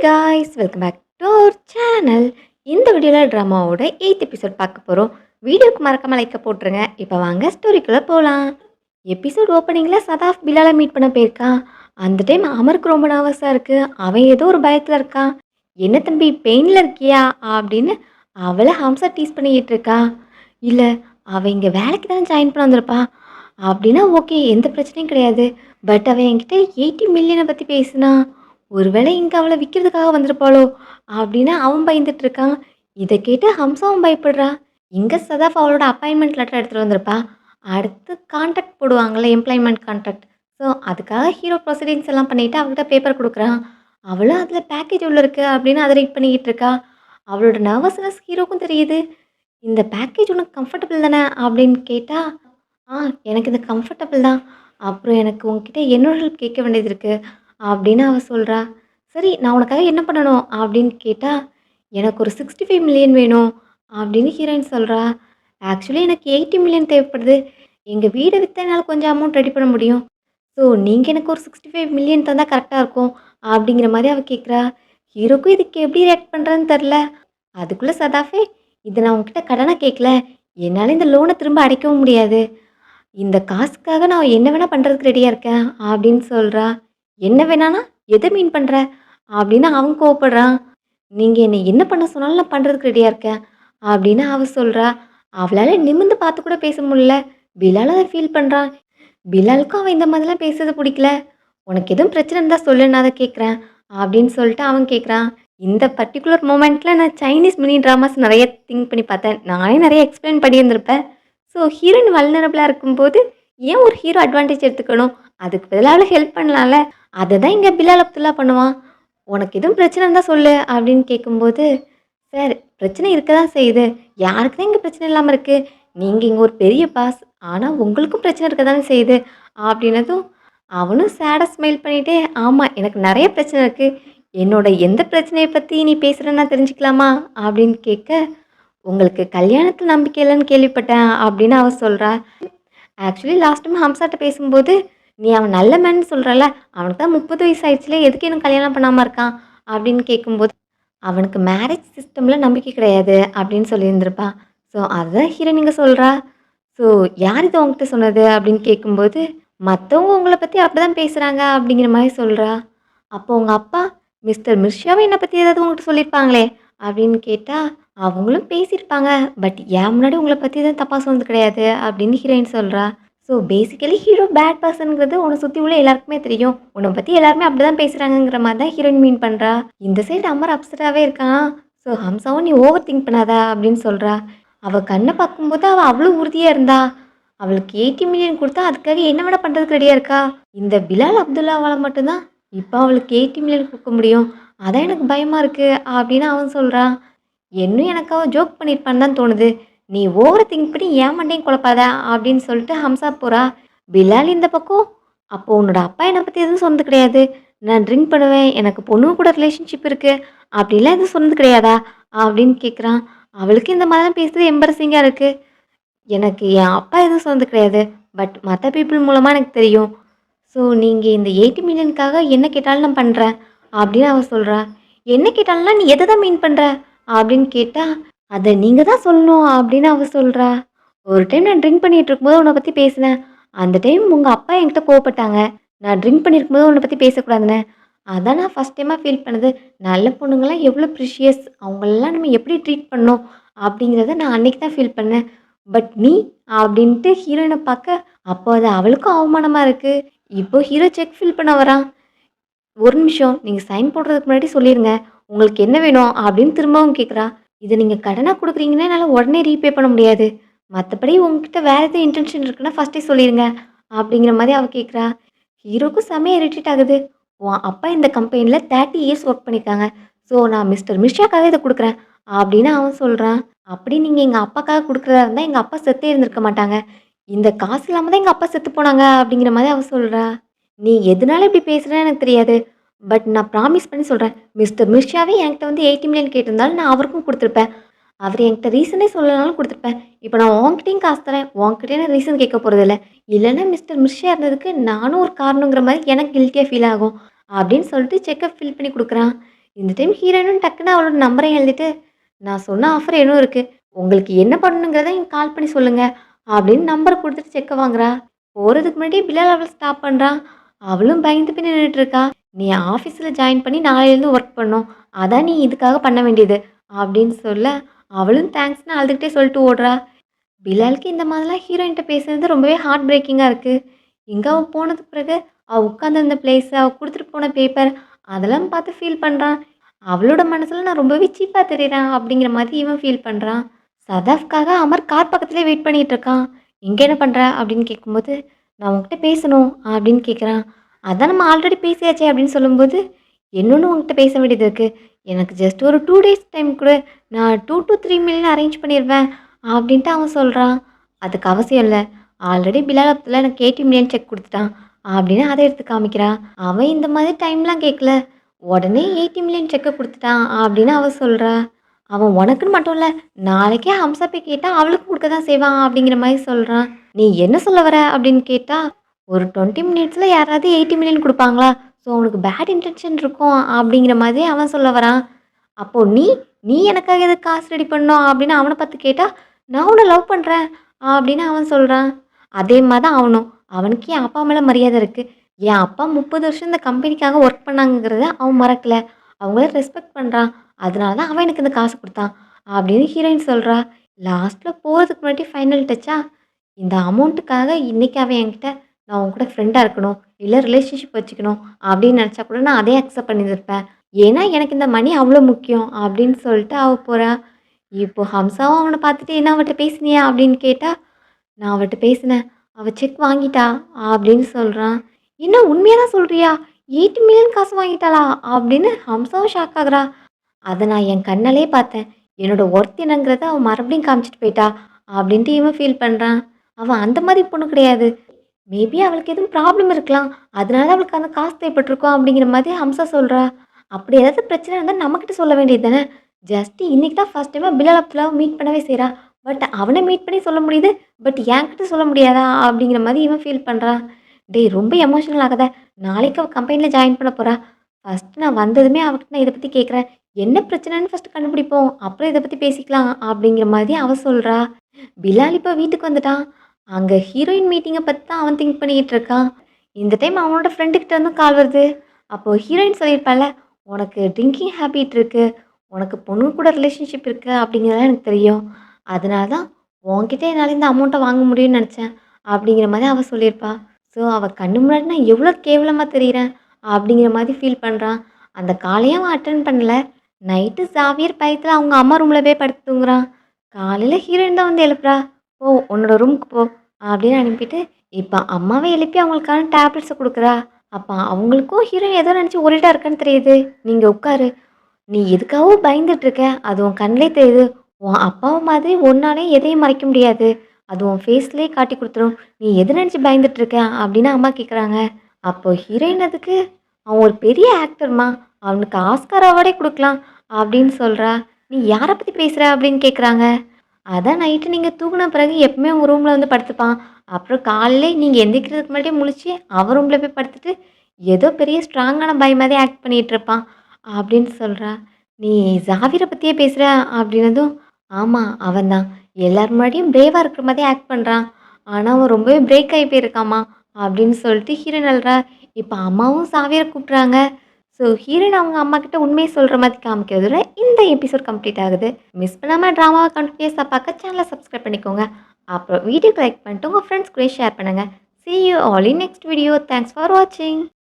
Guys welcome back to our channel. இந்த வீடியோவில் ட்ராமாவோட 8th episode பார்க்க போகிறோம். வீடியோக்கு மறக்காம லைக்க போட்டுருங்க. இப்போ வாங்க ஸ்டோரிக்குள்ளே போகலாம். எபிசோட் ஓப்பனிங்கில் சதாஃப் பிலாலை மீட் பண்ண போயிருக்கான். அந்த டைம் அமருக்கு ரொம்ப நர்வஸாக இருக்குது. அவன் ஏதோ ஒரு பயத்தில் இருக்கான். என்ன தம்பி பெயினில் இருக்கியா அப்படின்னு அவளை ஹம்சா டீஸ் பண்ணிக்கிட்டு இருக்கா. இல்லை அவள் இங்கே வேலைக்கு தானே ஜாயின் பண்ண வந்திருப்பா அப்படின்னா ஓகே, எந்த பிரச்சனையும் கிடையாது. பட் அவன் என்கிட்ட 80 மில்லியனை பற்றி பேசினா ஒருவேளை இங்கே அவளை விற்கிறதுக்காக வந்திருப்பாளோ அப்படின்னு அவன் பயந்துட்டு இருக்கான். இதை கேட்டு ஹம்சாவும் பயப்படுறா. இங்கே சதாஃப் அவளோட அப்பாயின்மெண்ட் லெட்டர் எடுத்துகிட்டு வந்திருப்பா. அடுத்து கான்ட்ராக்ட் போடுவாங்கள்ல, எம்ப்ளாய்மெண்ட் கான்ட்ராக்ட். ஸோ அதுக்காக ஹீரோ ப்ரொசீடிங்ஸ் எல்லாம் பண்ணிவிட்டு அவகிட்ட பேப்பர் கொடுக்குறான். அவளும் அதில் பேக்கேஜ் உள்ள இருக்கு அப்படின்னு அதை ரீட் பண்ணிக்கிட்டு இருக்கா. அவளோட நர்வஸ்னஸ் ஹீரோக்கும் தெரியுது. இந்த பேக்கேஜ் உனக்கு கம்ஃபர்டபுள் தானே அப்படின்னு கேட்டால், எனக்கு இது கம்ஃபர்டபுள் தான். அப்புறம் எனக்கு உங்ககிட்ட என்னோட ஹெல்ப் கேட்க வேண்டியது இருக்குது அப்படின்னு அவள் சொல்கிறா. சரி நான் உனக்காக என்ன பண்ணணும் அப்படின்னு கேட்டால், எனக்கு ஒரு 65 மில்லியன் வேணும் அப்படின்னு ஹீரோயின் சொல்கிறா. ஆக்சுவலி எனக்கு 80 மில்லியன் தேவைப்படுது. எங்கள் வீடை விற்று என்னால் கொஞ்சம் அமௌண்ட் ரெடி பண்ண முடியும். ஸோ நீங்கள் எனக்கு ஒரு 65 மில்லியன் தந்தால் கரெக்டாக இருக்கும் அப்படிங்கிற மாதிரி அவள் கேட்குறா. ஹீரோக்கும் இதுக்கு எப்படி ரியாக்ட் பண்ணுறதுன்னு தெரில. அதுக்குள்ளே சதாஃபே, இதை நான் உங்ககிட்ட கடனாக கேட்கல, என்னால் இந்த லோனை திரும்ப அடைக்கவும் முடியாது. இந்த காசுக்காக நான் என்ன வேணால் பண்ணுறதுக்கு ரெடியாக இருக்கேன் அப்படின்னு சொல்கிறா. என்ன வேணானா எதை மீன் பண்ணுற அப்படின்னு அவன் கோவப்படுறான். நீங்கள் என்னை என்ன பண்ண சொன்னாலும் நான் பண்ணுறதுக்கு ரெடியாக இருக்கேன் அப்படின்னு அவள் சொல்கிறா. அவளால் நிமிர்ந்து பார்த்து கூட பேச முடியல. பிலால் அதை ஃபீல் பண்ணுறான். பிலாலுக்கும் அவன் இந்த மாதிரிலாம் பேசுறது பிடிக்கல. உனக்கு எதுவும் பிரச்சனை இருந்தால் சொல்லு, நான் அதை கேட்குறேன் அப்படின்னு சொல்லிட்டு அவன் கேட்குறான். இந்த பர்டிகுலர் மூமெண்ட்டில் நான் சைனீஸ் மினி ட்ராமாஸ் நிறைய திங்க் பண்ணி பார்த்தேன். நானே நிறைய எக்ஸ்பிளைன் பண்ணியிருந்திருப்பேன். ஸோ ஹீரோயின் வல்னரபிளாக இருக்கும்போது ஏன் ஒரு ஹீரோ அட்வான்டேஜ் எடுத்துக்கணும்? அதுக்கு பதிலாக ஹெல்ப் பண்ணலாம்ல. அதை தான் இங்கே பிலால் அப்துல்லா பண்ணுவான். உனக்கு எதுவும் பிரச்சனை இருந்தால் சொல்லு அப்படின்னு கேட்கும்போது, சார் பிரச்சனை இருக்க தான் செய்யுது. யாருக்கு தான் இங்கே பிரச்சனை இல்லாமல் இருக்குது? நீங்கள் இங்கே ஒரு பெரிய பாஸ், ஆனால் உங்களுக்கும் பிரச்சனை இருக்க தானே செய்யுது அப்படின்னதும் அவனும் சேடாக ஸ்மைல் பண்ணிகிட்டே, ஆமாம் எனக்கு நிறைய பிரச்சனை இருக்குது. என்னோட எந்த பிரச்சனையை பற்றி நீ பேசுகிறேன்னா தெரிஞ்சுக்கலாமா அப்படின்னு கேட்க, உங்களுக்கு கல்யாணத்தில் நம்பிக்கை இல்லைன்னு கேள்விப்பட்டேன் அப்படின்னு அவள் சொல்கிறா. ஆக்சுவலி லாஸ்ட் டைம் ஹம்சாட்ட பேசும்போது, நீ அவன் நல்ல மேன்னு சொல்கிறல்ல, அவனுக்கு தான் 30 வயசு ஆயிடுச்சுல, எதுக்கு இன்னும் கல்யாணம் பண்ணாமல் இருக்கான் அப்படின்னு கேட்கும்போது, அவனுக்கு மேரேஜ் சிஸ்டமில் நம்பிக்கை கிடையாது அப்படின்னு சொல்லியிருந்திருப்பா. ஸோ அதுதான் ஹீரோயின் இங்கே சொல்கிறா. ஸோ யார் இது உங்ககிட்ட சொன்னது அப்படின்னு கேட்கும்போது, மற்றவங்க உங்களை பற்றி அப்படி தான் பேசுகிறாங்க அப்படிங்கிற மாதிரி சொல்கிறா. அப்போ உங்கள் அப்பா மிஸ்டர் மிர்ஷாவை என்னை பற்றி ஏதாவது உங்கள்கிட்ட சொல்லியிருப்பாங்களே அப்படின்னு கேட்டால், அவங்களும் பேசியிருப்பாங்க. பட் என் முன்னாடி உங்களை பற்றி எதுவும் தப்பாக சொன்னது கிடையாது அப்படின்னு ஹீரோயின் சொல்கிறா. ஸோ பேசிக்கலி ஹீரோ பேட் பர்சனுங்கிறது உன்னை சுற்றி உள்ள எல்லாருக்குமே தெரியும். உன்னை பற்றி எல்லாருமே அப்படி தான் பேசுகிறாங்கங்கிற மாதிரி தான் ஹீரோயின் மீன் பண்ணுறா. இந்த சைடு அமர் அப்செட்டாகவே இருக்கான். ஸோ ஹம்சாவும் நீ ஓவர் திங்க் பண்ணாத அப்படின்னு சொல்கிறா. அவள் கண்ணை பார்க்கும்போது அவள் அவ்வளோ உறுதியாக இருந்தா. அவளுக்கு 80 மில்லியன் கொடுத்தா அதுக்காக என்ன வேணா பண்ணுறதுக்கு ரெடியாக இருக்கா. இந்த பிலால் அப்துல்லாவால் மட்டும்தான் இப்போ அவளுக்கு 80 மில்லியன் கொடுக்க முடியும். அதான் எனக்கு பயமாக இருக்குது அப்படின்னு அவன் சொல்கிறான். இன்னும் எனக்கு அவள் ஜோக் பண்ணியிருப்பான்னு தான் தோணுது. நீ ஓவர் திங்க் பண்ணி ஏன் மண்டையும் குழப்பாத அப்படின்னு சொல்லிட்டு ஹம்சா போகிறா. பிலால் இந்த பக்கம், அப்போ உன்னோட அப்பா என்னை பற்றி எதுவும் சொன்னது கிடையாது, நான் ட்ரிங்க் பண்ணுவேன், எனக்கு பொண்ணுங்க கூட ரிலேஷன்ஷிப் இருக்குது அப்படிலாம் எதுவும் சொன்னது கிடையாதா அப்படின்னு கேட்குறான். அவளுக்கு இந்த மாதிரிலாம் பேசுறது எம்பரசிங்காக இருக்குது. எனக்கு என் அப்பா எதுவும் சொன்னது கிடையாது. பட் மற்ற பீப்புள் மூலமாக எனக்கு தெரியும். ஸோ நீங்கள் இந்த 80 மில்லியனுக்காக என்ன கேட்டாலும் நான் பண்ணுறேன் அப்படின்னு அவள் சொல்கிறா. என்ன கேட்டாலும்னா நீ எதை தான் மீன் பண்ணுற அப்படின்னு கேட்டால், அதை நீங்கள் தான் சொல்லணும் அப்படின்னு அவள் சொல்கிறா. ஒரு டைம் நான் ட்ரிங்க் பண்ணிகிட்டு இருக்கும்போது உன்னை பற்றி பேசினேன். அந்த டைம் உங்கள் அப்பா என்கிட்ட கோவப்பட்டாங்க. நான் ட்ரிங்க் பண்ணியிருக்கும்போது உன்னை பற்றி பேசக்கூடாதுன்னு. அதான் நான் ஃபஸ்ட் டைமாக ஃபீல் பண்ணது. நல்ல பொண்ணுங்களாம் எவ்வளோ ப்ரிஷியஸ், அவங்களெல்லாம் நம்ம எப்படி ட்ரீட் பண்ணோம் அப்படிங்கிறத நான் அன்றைக்கி தான் ஃபீல் பண்ணேன். பட் நீ அப்படின்ட்டு ஹீரோயினை பார்க்க, அப்போ அது அவளுக்கும் அவமானமாக இருக்குது. இப்போ ஹீரோ செக் ஃபில் பண்ண வரான். ஒரு நிமிஷம், நீங்கள் சைன் போடுறதுக்கு முன்னாடி சொல்லிடுங்க, உங்களுக்கு என்ன வேணும் அப்படின்னு திரும்பவும் கேட்குறா. இதை நீங்கள் கடனாக கொடுக்குறீங்கன்னா என்னால் உடனே ரீபே பண்ண முடியாது. மற்றபடி உங்ககிட்ட வேறு எதுவும் இன்டென்ஷன் இருக்குன்னா ஃபஸ்ட்டே சொல்லிடுங்க அப்படிங்கிற மாதிரி அவள் கேட்குறா. ஹீரோக்கும் செமையாக இரிட்டேட் ஆகுது. உன் அப்பா இந்த கம்பெனியில் 30 இயர்ஸ் ஒர்க் பண்ணியிருக்காங்க. ஸோ நான் மிஸ்டர் மிர்ஷாக்காக இதை கொடுக்குறேன் அப்படின்னு அவன் சொல்கிறான். அப்படி நீங்கள் எங்கள் அப்பாக்காக கொடுக்குறதா இருந்தால் எங்கள் அப்பா செத்தே இருந்திருக்க மாட்டாங்க. இந்த காசு இல்லாமல் தான் எங்கள் அப்பா செத்து போனாங்க அப்படிங்கிற மாதிரி அவள் சொல்கிறா. நீ எதனால இப்படி பேசுகிறேன்னு எனக்கு தெரியாது. பட் நான் ப்ராமிஸ் பண்ணி சொல்கிறேன், மிஸ்டர் மிர்ஷாவே என்கிட்ட வந்து 80 மில்லியன் கேட்டிருந்தாலும் நான் அவருக்கும் கொடுத்துருப்பேன். அவர் என்கிட்ட ரீசனே சொல்லனாலும் கொடுத்துருப்பேன். இப்போ நான் உன்கிட்டையும் காசு தரேன், உன்கிட்டயே நான் ரீசன் கேட்க போகிறதில்ல. இல்லைன்னா மிஸ்டர் மிர்ஷா இருந்ததுக்கு நானும் ஒரு காரணங்கிற மாதிரி எனக்கு கில்ட்டியாக ஃபீல் ஆகும் அப்படின்னு சொல்லிட்டு செக்கப் ஃபில் பண்ணி கொடுக்குறான். இந்த டைம் ஹீரோயினும் டக்குன்னு அவளோட நம்பரையும் எழுதிட்டு, "நான் சொன்ன ஆஃபர் இன்னும் இருக்கு. உங்களுக்கு என்ன பண்ணணுங்கிறத எனக்கு கால் பண்ணி சொல்லுங்க." அப்படின்னு நம்பர் குடுத்துட்டு செக்க வாங்குறா. போறதுக்கு முன்னாடி பிலால் அவள ஸ்டாப் பண்றான். அவளும் பயந்து போய் நின்னுட்டு இருக்கா. "நீ ஆஃபீஸ்ல ஜாயின் பண்ணி நாளையிலேருந்து ஒர்க் பண்ணணும். அதான் நீ இதுக்காக பண்ண வேண்டியது." அப்படின்னு சொல்ல, அவளும் தேங்க்ஸ்ன்னு அழுதுகிட்டே சொல்லிட்டு ஓடுறா. பிலாலுக்கு இந்த மாதிரிலாம் ஹீரோயின்ட்ட பேசுனது ரொம்பவே ஹார்ட் பிரேக்கிங்கா இருக்கு. எங்க அவ போனதுக்கு பிறகு, அவ உட்கார்ந்திருந்த பிளேஸ், அவ குடுத்துட்டு போன பேப்பர் அதெல்லாம் பார்த்து ஃபீல் பண்றான். அவளோட மனசுல நான் ரொம்பவே சீப்பா தெரியிறேன் அப்படிங்கிற மாதிரி இவன் ஃபீல் பண்றான். சதாஃப்காக அமர் கார் பக்கத்திலேயே வெயிட் பண்ணிட்டு இருக்கான். "இங்க என்ன பண்ற?" அப்படின்னு கேட்கும்போது, "நான் உன்கிட்ட பேசணும்." அப்படின்னு கேட்குறான். "அதான் நம்ம ஆல்ரெடி பேசியாச்சே." அப்படின்னு சொல்லும்போது, "இன்னொன்னு உன்கிட்ட பேச வேண்டியது இருக்கு. எனக்கு ஜஸ்ட் ஒரு 2 டேஸ் டைம் குடு. நான் 2 to 3 மில்லியன் அரேஞ்ச் பண்ணிருவேன்." அப்படின்ட்டு அவன் சொல்றான். "அதுக்கு அவசியம் இல்ல. ஆல்ரெடி பிலால் அப்துல்லா எனக்கு 80 மில்லியன் செக் குடுத்துட்டான்." அப்படின்னு அத எடுத்து காமிக்கிறா. அவன் இந்த மாதிரி டைம்லாம் கேட்கல. உடனே 80 மில்லியன் செக்க குடுத்துட்டான் அப்படின்னு அவ சொல்றா. அவன் உனக்குன்னு மட்டும் இல்ல, நாளைக்கே ஹம்சா போய் கேட்டா அவளுக்கும் குடுக்க தான் செய்வான் அப்படிங்கிற மாரி சொல்றான். "நீ என்ன சொல்ல வர?" அப்படின்னு கேட்டா, "ஒரு 20 மினிட்ஸ்ல யாராவது 80 மில்லியன் குடுப்பாங்களா? ஸோ உனக்கு பேட் இன்டென்ஷன் இருக்கும்." அப்படிங்கிற மாதிரி அவன் சொல்ல வரான். அப்போ நீ நீ எனக்காக எதுக்கு காசு ரெடி பண்ணணும் அப்படின்னு அவன பார்த்து கேட்டா, "நான் உன்ன லவ் பண்றேன்." அப்படின்னு அவன் சொல்றான். அதே மாரி தான் அவனும். அவனுக்கு என் அப்பா மேல மரியாதை இருக்கு. என் அப்பா 30 வருஷம் இந்த கம்பெனிக்காக ஒர்க் பண்ணாங்கங்கிறத அவன் மறக்கல. அவங்கள ரெஸ்பெக்ட் பண்றான். அதனால தான் அவன் எனக்கு இந்த காசு குடுத்தான். அப்படின்னு ஹீரோயின் சொல்றா. லாஸ்ட்ல போறதுக்கு முன்னாடி ஃபைனல் டச்சா, இந்த அமௌண்ட்டுக்காக இன்னைக்கு அவன் என்கிட்ட நான் உன் கூட ஃப்ரெண்டா இருக்கணும், இல்ல ரிலேஷன்ஷிப் வச்சுக்கணும் அப்படின்னு நெனச்சா கூட நான் அதையும் அக்செப்ட் பண்ணியிருப்பேன். ஏன்னா எனக்கு இந்த மணி அவ்ளோ முக்கியம் அப்படின்னு சொல்லிட்டு அவ போறா. இப்போ ஹம்சாவும் அவன பார்த்துட்டு, "என்ன அவட்ட பேசினியா?" அப்படின்னு கேட்டா, "நான் அவட்ட பேசினேன். அவ செக் வாங்கிட்டா." அப்படின்னு சொல்றான். "என்ன உண்மையா தான் சொல்றியா? 80 மில்லியன் காசு வாங்கிட்டாளா?" அப்படின்னு ஹம்சாவும் ஷாக் ஆகுறா. "அத நான் என் கண்ணாலயே பார்த்தேன். என்னோட ஒர்த் என்னங்கிறத அவ மறுபடியும் காமிச்சுட்டு போயிட்டா." அப்படின்ட்டு இவன் ஃபீல் பண்றான். அவ அந்த மாரி பொண்ணு கிடையாது. மேபி அவளுக்கு எதுவும் ப்ராப்ளம் இருக்கலாம். அதனால அவளுக்கு அந்த காசு தேவைப்பட்டுருக்கும் அப்படிங்கிற மாதிரி ஹம்சா சொல்றா. அப்படி ஏதாவது பிரச்சனை இருந்தா நம்மகிட்ட சொல்ல வேண்டியது தானே! ஜஸ்ட் இன்னைக்கு தான் ஃபர்ஸ்ட் டைமா பிலால் அப்துல்லாவ மீட் பண்ணவே செய்றா. பட் அவன மீட் பண்ணி சொல்ல முடியுது. பட் என்கிட்ட சொல்ல முடியாதா? அப்படிங்கிற மாரி இவன் ஃபீல் பண்றான். டேய் ரொம்ப எமோஷனல் ஆகாத. நாளைக்கு அவ கம்பெனில ஜாயின் பண்ண போறா. ஃபர்ஸ்ட் நான் வந்ததுமே அவகிட்ட நான் இத பத்தி கேட்கிறேன். என்ன பிரச்சனைன்னு ஃபர்ஸ்ட் கண்டுபிடிப்போம். அப்புறம் இத பத்தி பேசிக்கலாம் அப்படிங்கிற மாதிரி அவ சொல்றா. பிலால் இப்ப வீட்டுக்கு வந்துட்டான். அங்க ஹீரோயின் மீட்டிங்க பத்தி தான் அவன் திங்க் பண்ணிக்கிட்டு இருக்கான். இந்த டைம் அவனோட ஃப்ரெண்டு கிட்ட இருந்தும் கால் வருது. அப்போ ஹீரோயின் சொல்லியிருப்பாள்ல, "உனக்கு ட்ரிங்கிங் ஹேபிட் இருக்கு. உனக்கு பொண்ணுங்க கூட ரிலேஷன்ஷிப் இருக்கு அப்படிங்கிறதெல்லாம் எனக்கு தெரியும். அதனால தான் உன்கிட்ட என்னால இந்த அமௌண்ட்ட வாங்க முடியும்னு நெனச்சேன்." அப்படிங்கிற மாரி அவ சொல்லியிருப்பா. ஸோ அவ கண்ணு முன்னாடி நான் எவ்வளோ கேவலமா தெரியிறேன் அப்படிங்கிற மாதிரி ஃபீல் பண்றான். அந்த காலையும் அவன் அட்டெண்ட் பண்ணல. நைட்டு ஜாவியர் பயத்துல அவங்க அம்மா ரூம்ல போய் படுத்து தூங்குறான். காலையில ஹீரோயின் தான் வந்து எழுப்புறா. "போ உன்னோட ரூமுக்கு போ." அப்படின்னு அனுப்பிட்டு, இப்ப அம்மாவே எழுப்பி அவங்களுக்கான டேப்லெட்ஸ குடுக்குறா. அப்ப அவங்களுக்கும் ஹீரோயின் ஏதோ நெனச்சு ஒரிட்டா இருக்கான்னு தெரியுது. "நீங்க உட்காரு. நீ எதுக்காகவோ பயந்துட்டு இருக்க. அது உன் கண்லயே தெரியுது. உன் அப்பாவ மாதிரி உன்னாலயும் எதையும் மறைக்க முடியாது. அது உன் ஃபேஸ்லயே காட்டிக் குடுத்துரும். நீ எத நெனச்சு பயந்துட்டு இருக்க?" அப்படின்னு அம்மா கேட்குறாங்க. அப்போ ஹீரோயின் அதுக்கு, "அவன் ஒரு பெரிய ஆக்டர்மா. அவனுக்கு ஆஸ்கார் அவார்டே குடுக்கலாம்." அப்படின்னு சொல்றா. "நீ யார பத்தி பேசுற?" அப்படின்னு கேட்குறாங்க. அதான் நைட்டு நீங்க தூங்குன பிறகு எப்பவுமே உங்க ரூம்ல வந்து படுத்துப்பான். அப்புறம் காலையில நீங்க எந்திரிக்கிறதுக்கு முன்னாடியே முழிச்சு, அவன் ரூம்ல போய் படுத்துட்டு, ஏதோ பெரிய ஸ்ட்ராங்கான பாய் மாரி ஆக்ட் பண்ணிட்டு இருப்பான். அப்படின்னு சொல்றா. "நீ ஜாவிர பத்தியே பேசுற?" அப்படின்னதும், "ஆமா அவன் தான். எல்லார் முன்னாடியும் பிரேவா இருக்கிற மாரி ஆக்ட் பண்றான். ஆனா அவன் ரொம்பவே பிரேக் ஆயி போயிருக்கான்மா." அப்படின்னு சொல்லிட்டு ஹீரோயின் அழுறா. இப்ப அம்மாவும் சாவியர கூப்பிடுறாங்க. ஸோ ஹீரோயின் அவங்க அம்மாகிட்ட உண்மைய சொல்ற மாரி காமிக்கிறதுல இந்த எபிசோட் கம்ப்ளீட் ஆகுது. மிஸ் பண்ணாம ட்ராமாவ கன்டினியூஸா பார்க்க சேனல சப்ஸ்கிரைப் பண்ணிக்கோங்க. அப்புறம் வீடியோக்கு லைக் பண்ணிட்டு உங்க ஃப்ரெண்ட்ஸ் கூட ஷேர் பண்ணுங்க. See you all in next video. Thanks for watching.